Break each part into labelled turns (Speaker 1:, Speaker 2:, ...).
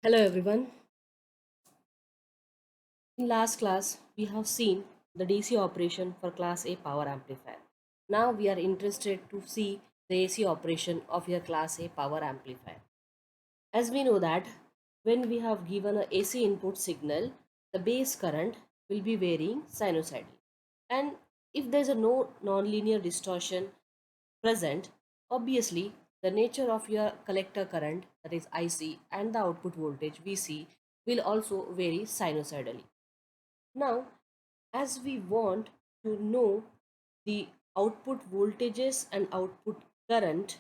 Speaker 1: Hello everyone. In last class, we have seen the DC operation for class A power amplifier. Now we are interested to see the AC operation of your class A power amplifier. As we know that when we have given a AC input signal, the base current will be varying sinusoidally. And if there is a no nonlinear distortion present, obviously the nature of your collector current, that is IC, and the output voltage VC will also vary sinusoidally. Now, as we want to know the output voltages and output current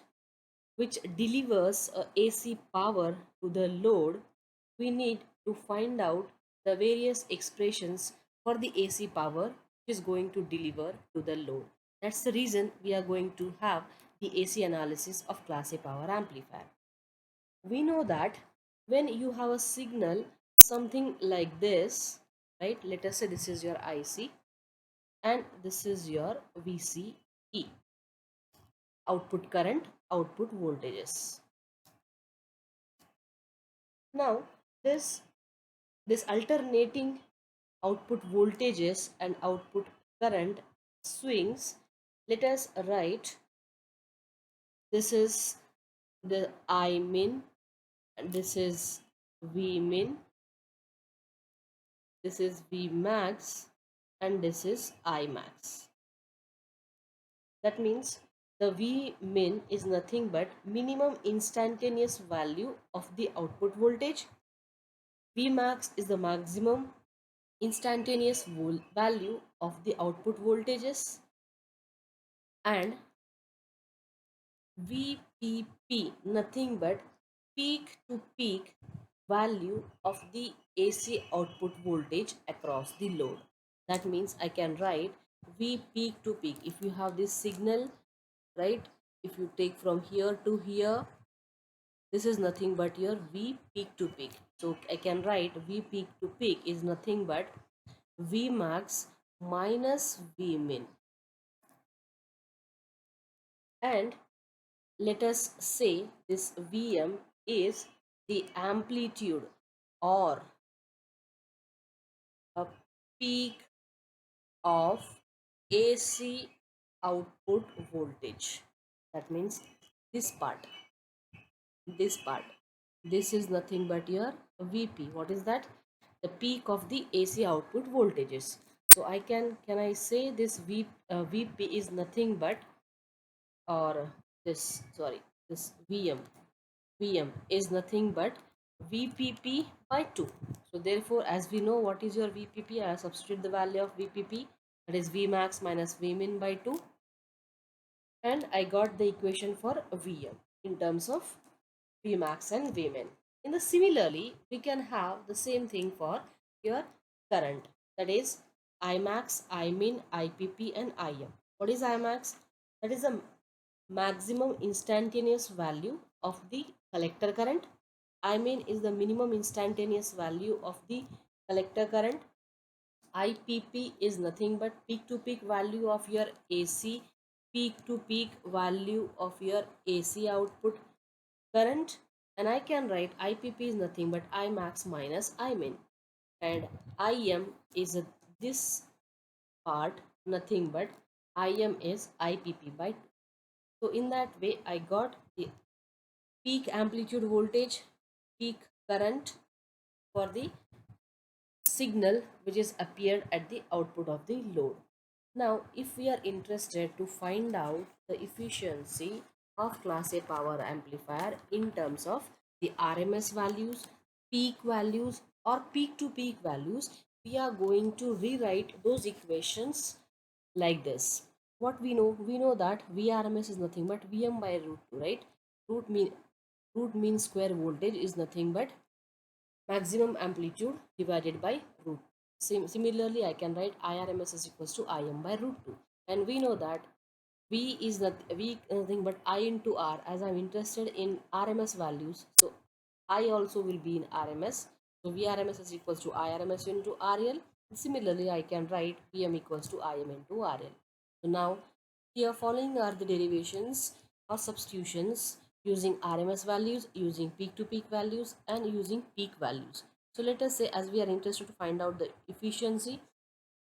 Speaker 1: which delivers a AC power to the load, we need to find out the various expressions for the AC power which is going to deliver to the load. That's the reason we are going to have the AC analysis of class A power amplifier. We know that when you have a signal something like this, right? Let us say this is your IC and this is your VCE, output current, output voltages. Now this alternating output voltages and output current swings, let us write this is the I min and this is V min, this is V max and this is I max. That means the V min is nothing but minimum instantaneous value of the output voltage. V max is the maximum instantaneous value of the output voltages, and VPP nothing but peak to peak value of the AC output voltage across the load. That means I can write V peak to peak. If you have this signal, right, if you take from here to here, this is nothing but your V peak to peak. So I can write V peak to peak is nothing but V max minus V min. And let us say this Vm is the amplitude or a peak of AC output voltage. That means this part, this part. This is nothing but your Vp. What is that? The peak of the AC output voltages. So I can I say this Vp is nothing but, or this, sorry, this Vm is nothing but Vpp by 2. So therefore, as we know what is your Vpp, I substitute the value of Vpp, that is Vmax minus Vmin by 2, and I got the equation for Vm in terms of Vmax and Vmin. In the similarly, we can have the same thing for your current, that is Imax, Imin, Ipp and Im. What is Imax? That is the maximum instantaneous value of the collector current. Imin is the minimum instantaneous value of the collector current. IPP is nothing but peak to peak value of your AC, peak to peak value of your AC output current. And I can write IPP is nothing but Imax minus Imin, and Im is this part, nothing but Im is IPP by 2. So in that way I got the peak amplitude voltage, peak current for the signal which is appeared at the output of the load. Now, if we are interested to find out the efficiency of class A power amplifier in terms of the RMS values, peak values or peak to peak values, we are going to rewrite those equations like this. What we know? We know that Vrms is nothing but Vm by root 2, right? Root mean square voltage is nothing but maximum amplitude divided by root. Similarly, I can write Irms is equals to Im by root 2. And we know that V is nothing but I into R, as I'm interested in RMS values. So I also will be in RMS. So Vrms is equals to Irms into RL. Similarly, I can write Vm equals to Im into RL. So now here following are the derivations or substitutions using RMS values, using peak to peak values, and using peak values. So let us say, as we are interested to find out the efficiency,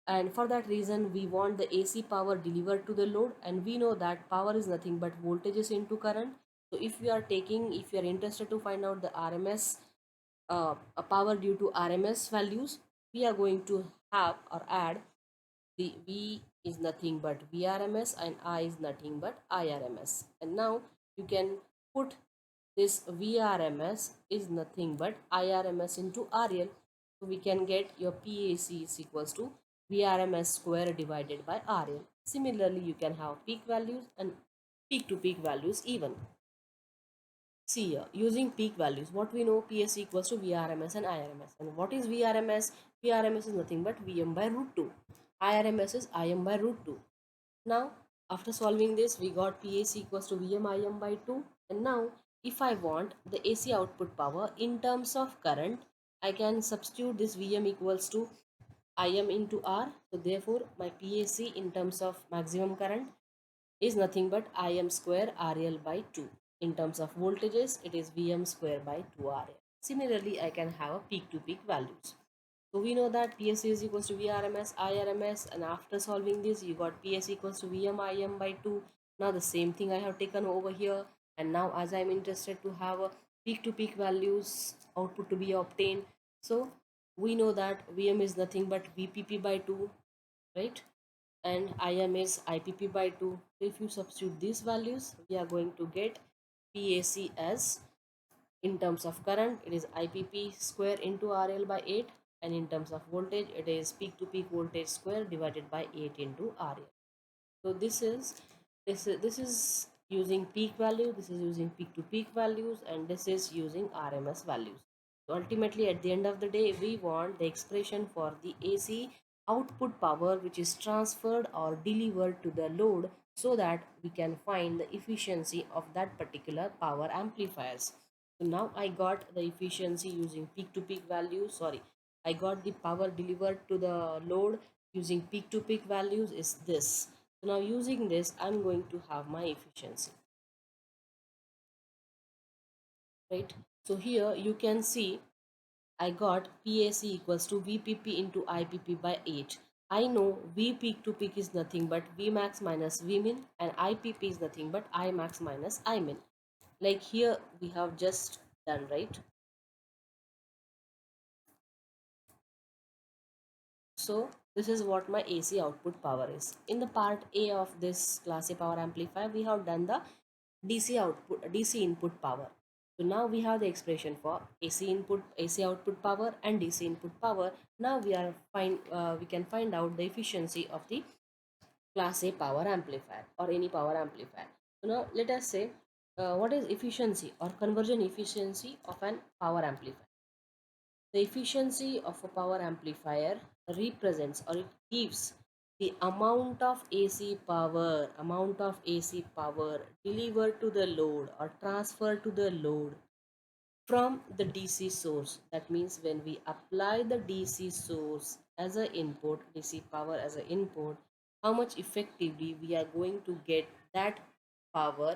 Speaker 1: and for that reason we want the AC power delivered to the load, and we know that power is nothing but voltages into current. So if you are interested to find out the RMS power due to RMS values, we are going to have or add the V is nothing but VRMS and I is nothing but IRMS. And now you can put this VRMS is nothing but IRMS into RL. So we can get your PAC is equals to VRMS square divided by RL. Similarly, you can have peak values and peak to peak values even. See here, using peak values, what we know, PS equals to VRMS and IRMS. And what is VRMS? VRMS is nothing but Vm by root 2. IRMS is Im by root 2. Now, after solving this, we got PAC equals to Vm Im by 2. And now, if I want the AC output power in terms of current, I can substitute this Vm equals to Im into R. So, therefore, my PAC in terms of maximum current is nothing but Im square RL by 2. In terms of voltages, it is Vm square by 2 RL. Similarly, I can have a peak to peak values. So we know that PS is equals to VRMS, IRMS, and after solving this, you got PS equals to VM IM by 2. Now the same thing I have taken over here, and now as I'm interested to have a peak to peak values output to be obtained, so we know that VM is nothing but VPP by 2, right? And IM is IPP by 2. So if you substitute these values, we are going to get PAC as, in terms of current, it is IPP square into RL by 8, and in terms of voltage, it is peak to peak voltage square divided by 8 into RL. So this is using peak value, this is using peak to peak values, and this is using RMS values. So ultimately, at the end of the day, we want the expression for the AC output power which is transferred or delivered to the load, so that we can find the efficiency of that particular power amplifiers. So now I got the efficiency using peak to peak value. Sorry, I got the power delivered to the load using peak to peak values is this. So now using this, I'm going to have my efficiency, right? So here you can see I got PAC equals to VPP into IPP by 8. I know V peak to peak is nothing but Vmax minus Vmin, and IPP is nothing but Imax minus Imin. Like here we have just done, right? So this is what my AC output power is. In the part A of this class A power amplifier, we have done the DC input power. So now we have the expression for AC output power and DC input power. Now we can find out the efficiency of the class A power amplifier or any power amplifier. So now let us say what is efficiency or conversion efficiency of an power amplifier. The efficiency of a power amplifier represents, or it gives, the amount of AC power delivered to the load or transferred to the load from the DC source. That means when we apply the DC source as an input, DC power as an input, how much effectively we are going to get that power,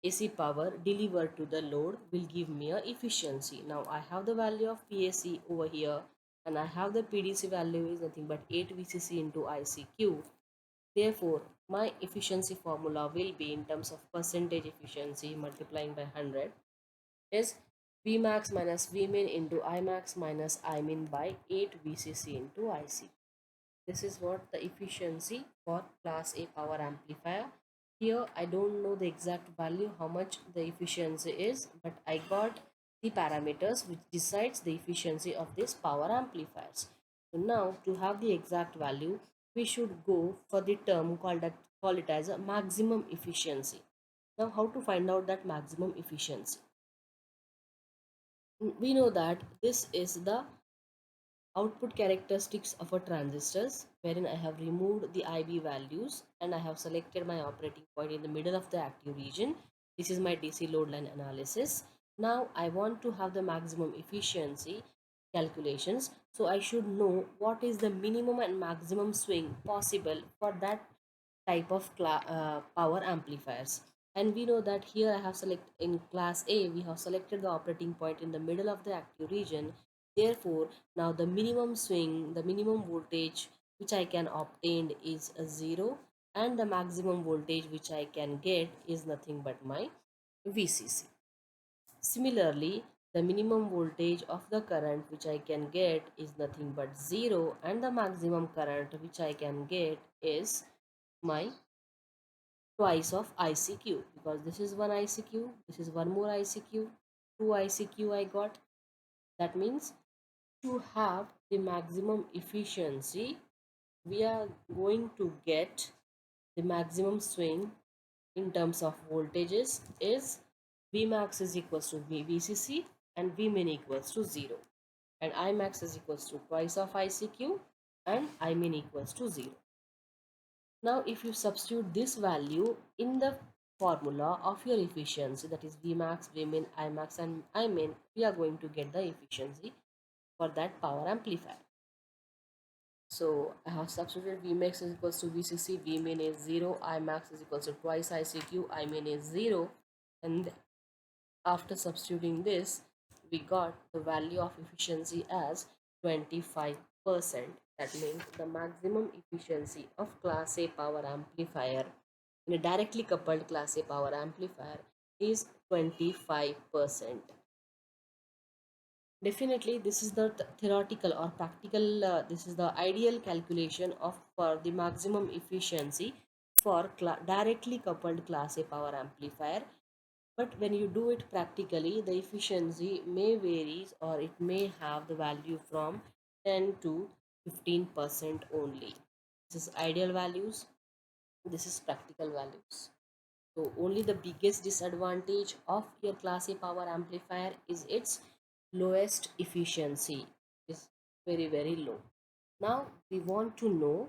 Speaker 1: AC power delivered to the load, will give me a efficiency. Now I have the value of PAC over here, and I have the PDC value is nothing but 8 VCC into ICQ. Therefore, my efficiency formula will be, in terms of percentage efficiency multiplying by 100, is Vmax minus Vmin into Imax minus Imin by 8 VCC into IC. This is what the efficiency for class A power amplifier. Here I don't know the exact value how much the efficiency is, but I got the parameters which decides the efficiency of this power amplifiers. So now to have the exact value, we should go for the term call it as a maximum efficiency. Now how to find out that maximum efficiency? We know that this is the output characteristics of a transistors, wherein I have removed the IB values and I have selected my operating point in the middle of the active region. This is my DC load line analysis. Now I want to have the maximum efficiency calculations, so I should know what is the minimum and maximum swing possible for that type of power amplifiers. And we know that here I have select in class A, we have selected the operating point in the middle of the active region. Therefore, now the minimum swing, the minimum voltage which I can obtain is a 0, and the maximum voltage which I can get is nothing but my VCC. Similarly, the minimum voltage of the current which I can get is nothing but 0, and the maximum current which I can get is my twice of ICQ, because this is one ICQ, this is one more ICQ, two ICQ I got. That means to have the maximum efficiency, we are going to get the maximum swing in terms of voltages is Vmax is equals to VCC and Vmin equals to 0, and Imax is equals to twice of ICQ and Imin equals to 0. Now, if you substitute this value in the formula of your efficiency, that is Vmax, Vmin, Imax, and Imin, we are going to get the efficiency for that power amplifier. So I have substituted Vmax is equals to VCC, Vmin is 0, Imax is equals to twice ICQ, Imin is 0, and after substituting this, we got the value of efficiency as 25%. That means the maximum efficiency of class A power amplifier in a directly coupled class A power amplifier is 25%. Definitely, this is the theoretical or practical, this is the ideal calculation of for the maximum efficiency for directly coupled class A power amplifier. But when you do it practically, the efficiency may varies, or it may have the value from 10 to 15% only. This is ideal values, this is practical values. So only the biggest disadvantage of your class A power amplifier is its lowest efficiency, is very low. Now we want to know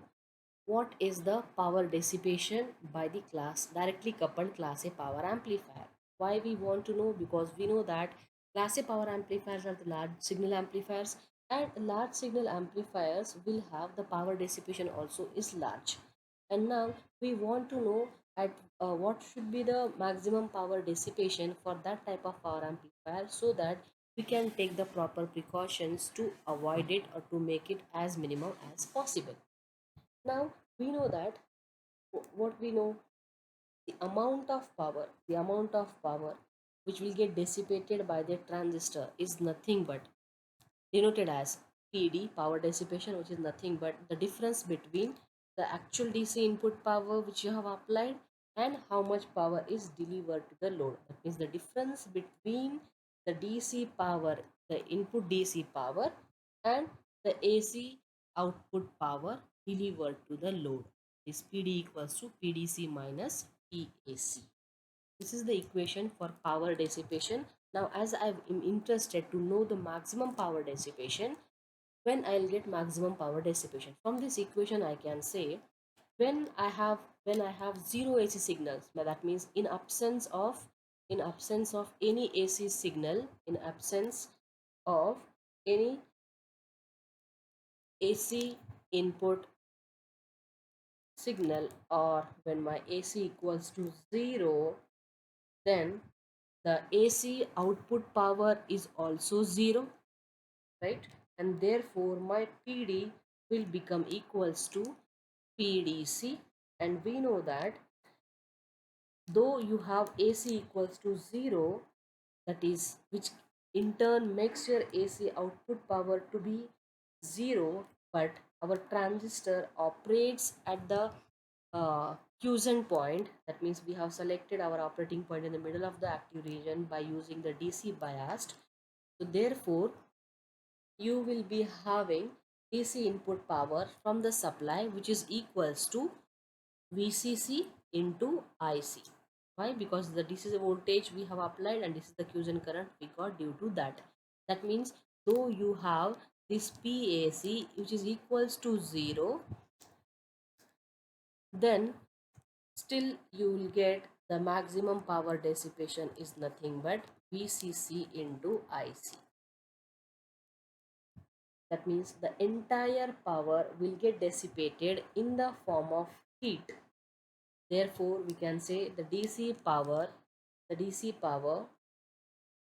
Speaker 1: what is the power dissipation by the class directly coupled class A power amplifier. Why we want to know? Because we know that class A power amplifiers are the large signal amplifiers, and large signal amplifiers will have the power dissipation also is large. And now we want to know at what should be the maximum power dissipation for that type of power amplifier, so that we can take the proper precautions to avoid it or to make it as minimum as possible. Now we know that what we know, the amount of power which will get dissipated by the transistor is nothing but denoted as PD, power dissipation, which is nothing but the difference between the actual DC input power which you have applied and how much power is delivered to the load. That means the difference between the DC power, the input DC power, and the AC output power delivered to the load. This PD equals to PDC minus PAC. This is the equation for power dissipation. Now, as I am interested to know the maximum power dissipation, when I'll get maximum power dissipation from this equation, I can say when I have zero AC signals, that means in absence of any AC signal, in absence of any AC input signal, or when my AC equals to 0, then the AC output power is also 0, right? And therefore my PD will become equals to PDC. And we know that though you have AC equals to 0, that is, which in turn makes your AC output power to be 0, but our transistor operates at the quiescent point. That means we have selected our operating point in the middle of the active region by using the DC biased. So therefore you will be having DC input power from the supply, which is equals to VCC into IC. Why? Because this is the voltage we have applied, and this is the quiescent current we got due to that. That means though you have this PAC which is equals to 0, then still you will get the maximum power dissipation is nothing but VCC into IC. That means the entire power will get dissipated in the form of heat. Therefore, we can say the DC power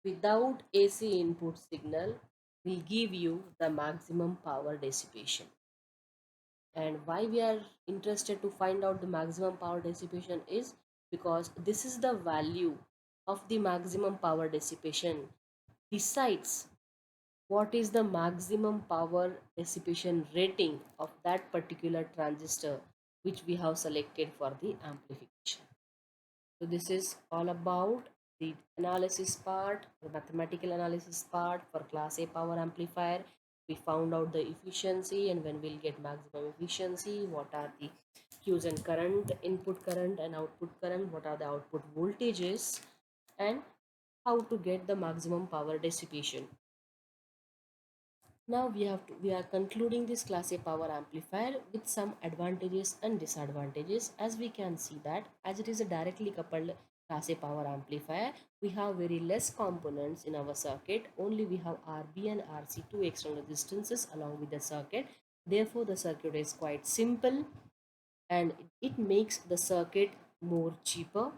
Speaker 1: without AC input signal will give you the maximum power dissipation. And why we are interested to find out the maximum power dissipation is because this is the value of the maximum power dissipation decides what is the maximum power dissipation rating of that particular transistor which we have selected for the amplification. So this is all about the analysis part, the mathematical analysis part for class A power amplifier. We found out the efficiency and when we'll get maximum efficiency, what are the quiescent current, input current and output current, what are the output voltages, and how to get the maximum power dissipation. Now we are concluding this class A power amplifier with some advantages and disadvantages. As we can see that as it is a directly coupled class A power amplifier, we have very less components in our circuit. Only we have RB and RC, two external resistances along with the circuit. Therefore, the circuit is quite simple and it makes the circuit more cheaper.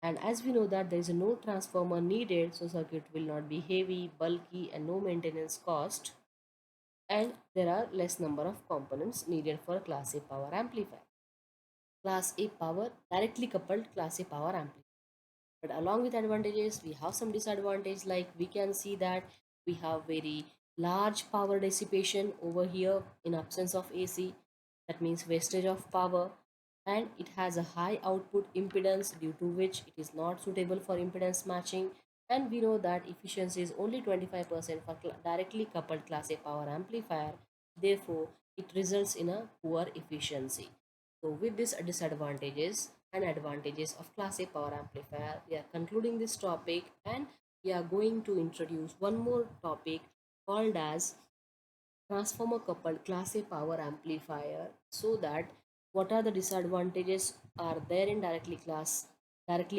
Speaker 1: And as we know that there is no transformer needed, so circuit will not be heavy, bulky and no maintenance cost, and there are less number of components needed for class A power amplifier. Class A power directly coupled class A power amplifier. But along with advantages, we have some disadvantage, like we can see that we have very large power dissipation over here in absence of AC. That means wastage of power, and it has a high output impedance due to which it is not suitable for impedance matching. And we know that efficiency is only 25% for directly coupled class A power amplifier. Therefore, it results in a poor efficiency. So with these disadvantages and advantages of class A power amplifier, we are concluding this topic and we are going to introduce one more topic called as transformer coupled class A power amplifier, so that what are the disadvantages are there in directly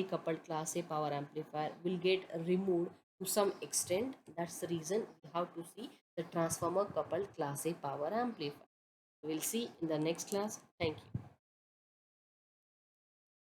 Speaker 1: coupled class A power amplifier will get removed to some extent. That's the reason we have to see the transformer coupled class A power amplifier. We'll see in the next class. Thank you.